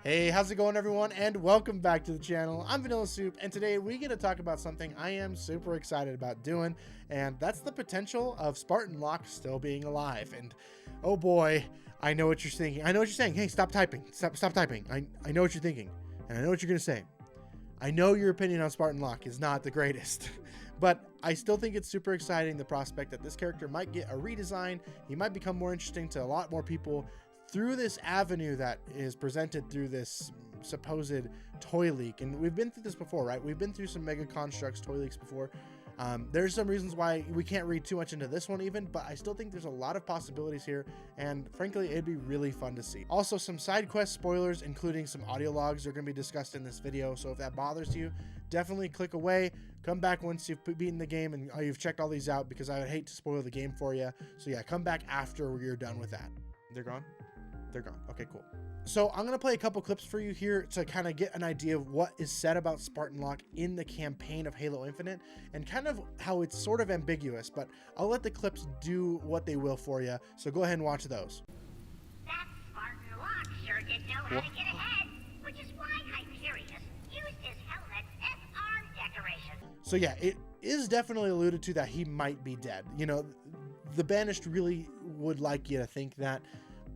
Hey, how's it going everyone, and welcome back to the channel. I'm Vanilla Soup, and today we get to talk about something I am super excited about doing, and that's the potential of Spartan Locke still being alive. And oh boy, I know what you're thinking. I know what you're saying. Hey, stop typing. Stop typing. I know what you're thinking, and I know what you're gonna say. I know your opinion on Spartan Locke is not the greatest, but I still think it's super exciting, the prospect that this character might get a redesign. He might become more interesting to a lot more people through this avenue that is presented through this supposed toy leak. And we've been through this before, right? We've been through some Mega Constructs toy leaks before. There's some reasons why we can't read too much into this one even, but I still think there's a lot of possibilities here, and frankly it'd be really fun to see. Also, some side quest spoilers, including some audio logs, are going to be discussed in this video, so if that bothers you, definitely click away. Come back once you've beaten the game and you've checked all these out, because I would hate to spoil the game for you. So yeah, come back after you're done with that. They're gone? They're gone. Okay, cool. So I'm going to play a couple clips for you here to kind of get an idea of what is said about Spartan Locke in the campaign of Halo Infinite, and kind of how it's sort of ambiguous, but I'll let the clips do what they will for you. So go ahead and watch those. That Spartan Locke sure did know how to get ahead, which is why Hyperius used his helmet as arm decoration. So yeah, it is definitely alluded to that he might be dead. You know, the Banished really would like you to think that,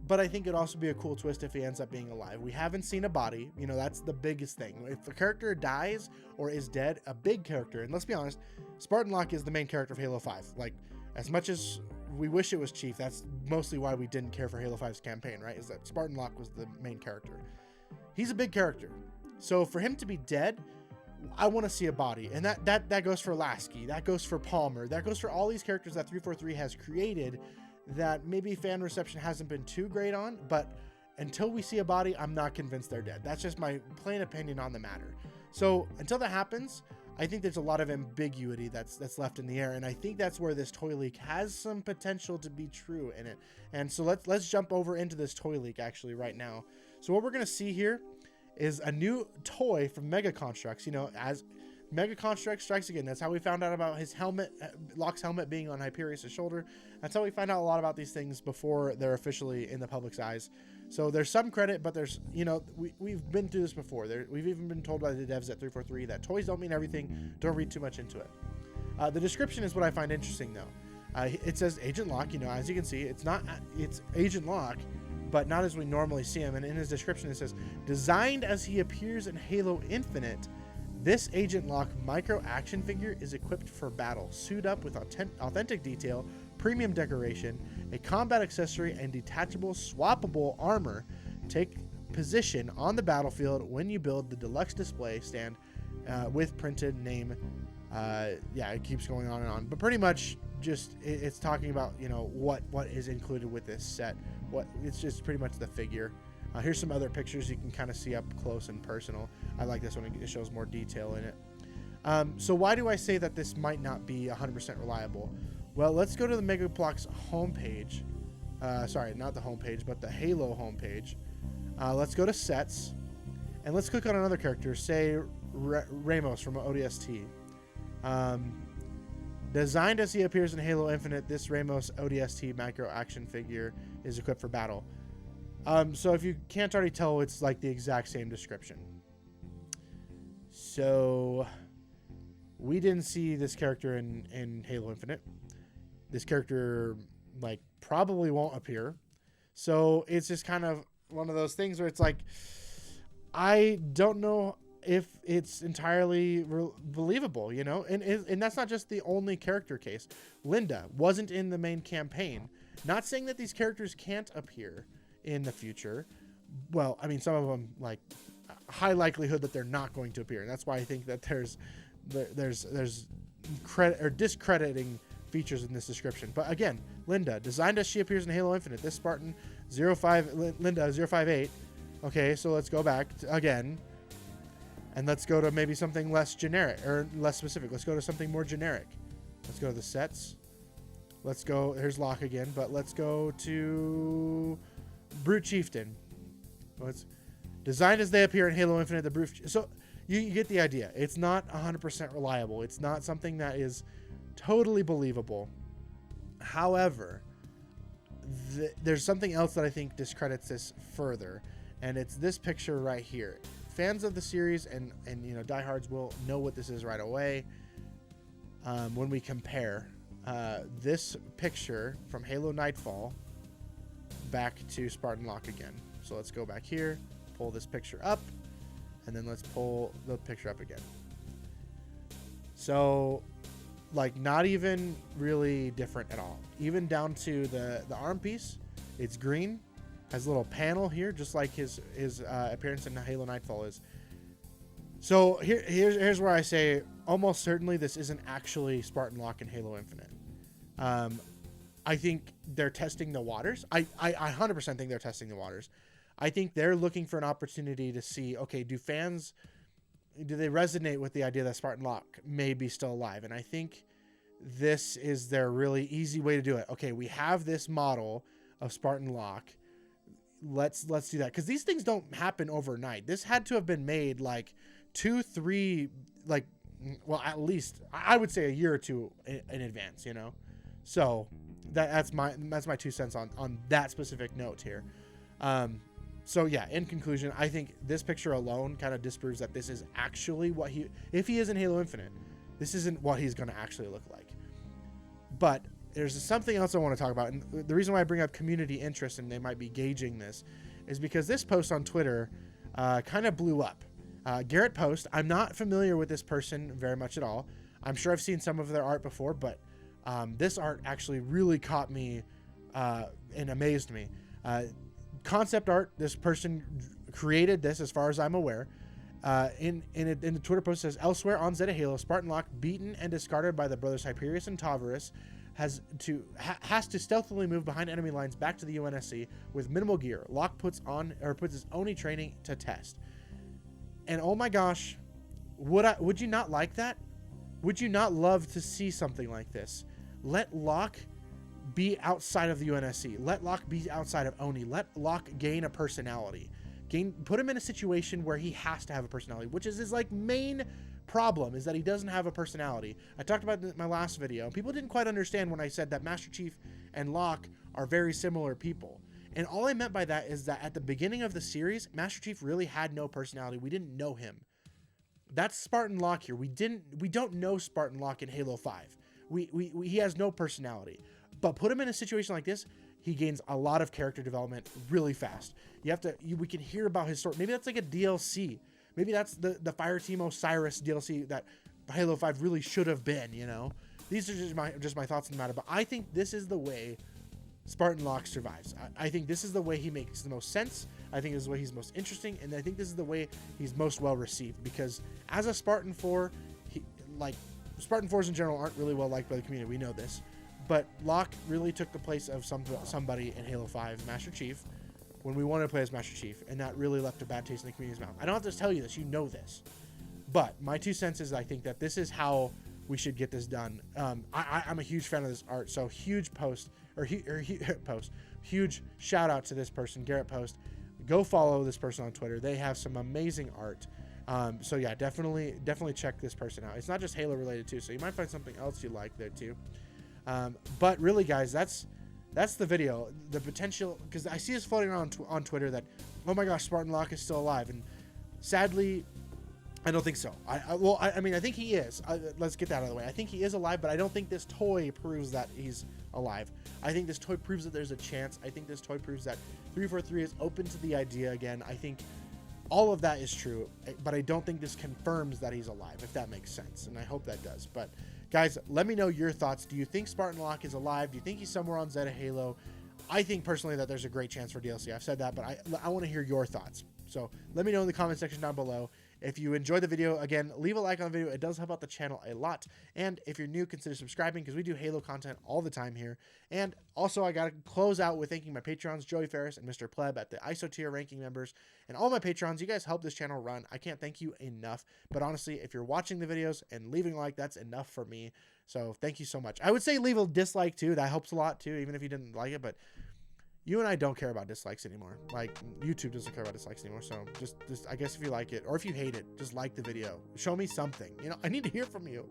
but I think it'd also be a cool twist if he ends up being alive. We haven't seen a body. You know, that's the biggest thing. If a character dies or is dead, a big character, and let's be honest, Spartan Locke is the main character of Halo 5. Like, as much as we wish it was Chief, that's mostly why we didn't care for Halo 5's campaign, right? Is that Spartan Locke was the main character. He's a big character. So for him to be dead, I want to see a body. And that goes for Lasky. That goes for Palmer. That goes for all these characters that 343 has created that maybe fan reception hasn't been too great on, but until we see a body, I'm not convinced they're dead. That's just my plain opinion on the matter. So until that happens, I think there's a lot of ambiguity that's left in the air, and I think that's where this toy leak has some potential to be true in it. And so let's jump over into this toy leak actually right now. So what we're gonna see here is a new toy from Mega Constructs. You know, as Mega Construct strikes again. That's how we found out about his helmet, Locke's helmet being on Hyperius' shoulder. That's how we find out a lot about these things before they're officially in the public's eyes. So there's some credit, but there's, you know, we've been through this before. We've even been told by the devs at 343 that toys don't mean everything. Don't read too much into it. The description is what I find interesting, though. It says Agent Locke. You know, as you can see, it's Agent Locke, but not as we normally see him. And in his description, it says, designed as he appears in Halo Infinite, this Agent Locke micro action figure is equipped for battle, suited up with authentic detail, premium decoration, a combat accessory, and detachable swappable armor. Take position on the battlefield when you build the deluxe display stand with printed name. Yeah, it keeps going on and on, but pretty much just it's talking about, you know, what is included with this set. It's just pretty much the figure. Here's some other pictures you can kind of see up close and personal. I like this one. It shows more detail in it. So why do I say that this might not be 100% reliable? Well, let's go to the Megaplox homepage. Sorry, not the homepage, but the Halo homepage. Let's go to sets, and let's click on another character, say Ramos from ODST. Designed as he appears in Halo Infinite, this Ramos ODST micro action figure is equipped for battle. So if you can't already tell, it's like the exact same description. So we didn't see this character in Halo Infinite. This character like probably won't appear. So it's just kind of one of those things where it's like, I don't know if it's entirely believable, you know? And that's not just the only character case. Linda wasn't in the main campaign. Not saying that these characters can't appear in the future. Well, I mean, some of them, like, high likelihood that they're not going to appear, and that's why I think that there's credit or discrediting features in this description. But again, Linda, designed as she appears in Halo Infinite, this Spartan 05 Linda 058. Okay, so let's go back again, and let's go to maybe something less generic or less specific. Let's go to something more generic. Let's go to the sets. Let's go. Here's Locke again, but let's go to Brute Chieftain. Well, it's designed as they appear in Halo Infinite. The Brute. So you get the idea. It's not 100% reliable. It's not something that is totally believable. However, there's something else that I think discredits this further, and it's this picture right here. Fans of the series and you know, diehards will know what this is right away. When we compare this picture from Halo Nightfall back to Spartan Locke again. So let's go back here, pull this picture up, and then let's pull the picture up again. So, like, not even really different at all. Even down to the arm piece, it's green, has a little panel here, just like his appearance in Halo Nightfall is. So here's where I say almost certainly this isn't actually Spartan Locke in Halo Infinite. I think they're testing the waters. I 100% think they're testing the waters. I think they're looking for an opportunity to see, okay, do they resonate with the idea that Spartan Locke may be still alive? And I think this is their really easy way to do it. Okay, we have this model of Spartan Locke. Let's do that. Because these things don't happen overnight. This had to have been made like 2-3, like, well, at least I would say a year or two in advance, you know? So that's my 2 cents on that specific note here. So yeah, in conclusion, I think this picture alone kind of disproves that this is actually what if he is in Halo Infinite, this isn't what he's going to actually look like. But there's something else I want to talk about. And the reason why I bring up community interest and they might be gauging this is because this post on Twitter kind of blew up. Garrett Post, I'm not familiar with this person very much at all. I'm sure I've seen some of their art before, but this art actually really caught me and amazed me. Concept art, this person created this as far as I'm aware. In the Twitter post, says, elsewhere on Zeta Halo, Spartan Locke, beaten and discarded by the brothers Hyperius and Tavris, has to stealthily move behind enemy lines back to the UNSC with minimal gear. Locke puts his Oni training to test. And oh my gosh, would you not like that? Would you not love to see something like this? Let Locke be outside of the UNSC. Let Locke be outside of Oni. Let Locke gain a personality. Put him in a situation where he has to have a personality, which is his like main problem, is that he doesn't have a personality. I talked about it in my last video. People didn't quite understand when I said that Master Chief and Locke are very similar people. And all I meant by that is that at the beginning of the series, Master Chief really had no personality. We didn't know him. That's Spartan Locke here. We don't know Spartan Locke in Halo 5. He has no personality. But put him in a situation like this, he gains a lot of character development really fast. We can hear about his story. Maybe that's like a DLC. Maybe that's the Fireteam Osiris DLC that Halo 5 really should have been, you know? These are just my thoughts on the matter. But I think this is the way Spartan Locke survives. I think this is the way he makes the most sense. I think this is the way he's most interesting. And I think this is the way he's most well received. Because as a Spartan 4, Spartan 4s in general aren't really well liked by the community. We know this. But Locke really took the place of somebody in Halo 5, Master Chief, when we wanted to play as Master Chief, and that really left a bad taste in the community's mouth. I don't have to tell you this, you know this. But my 2 cents is I think that this is how we should get this done. I'm a huge fan of this art, so huge huge shout out to this person, Garrett Post. Go follow this person on Twitter. They have some amazing art. So yeah, definitely check this person out. It's not just Halo related too, so you might find something else you like there too. But really, guys, that's the video. The potential, because I see this floating around on Twitter that, oh my gosh, Spartan Locke is still alive, and sadly, I don't think so. I mean, I think he is. Let's get that out of the way. I think he is alive, but I don't think this toy proves that he's alive. I think this toy proves that there's a chance. I think this toy proves that 343 is open to the idea again. I think all of that is true, but I don't think this confirms that he's alive, if that makes sense, and I hope that does. But guys, let me know your thoughts. Do you think Spartan Locke is alive? Do you think he's somewhere on Zeta Halo? I think personally that there's a great chance for DLC. I've said that, but I want to hear your thoughts. So let me know in the comment section down below. If you enjoyed the video, again, leave a like on the video. It does help out the channel a lot. And if you're new, consider subscribing because we do Halo content all the time here. And also, I got to close out with thanking my Patrons, Joey Ferris and Mr. Pleb at the ISO tier ranking members. And all my Patrons, you guys help this channel run. I can't thank you enough. But honestly, if you're watching the videos and leaving a like, that's enough for me. So thank you so much. I would say leave a dislike too. That helps a lot too, even if you didn't like it. But you and I don't care about dislikes anymore. Like, YouTube doesn't care about dislikes anymore. So just I guess if you like it or if you hate it, just like the video. Show me something. You know, I need to hear from you.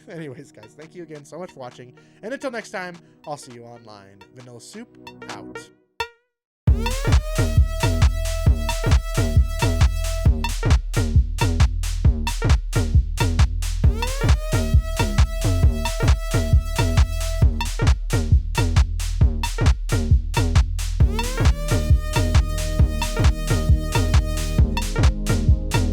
Anyways, guys, thank you again so much for watching. And until next time, I'll see you online. Vanilla Soup out.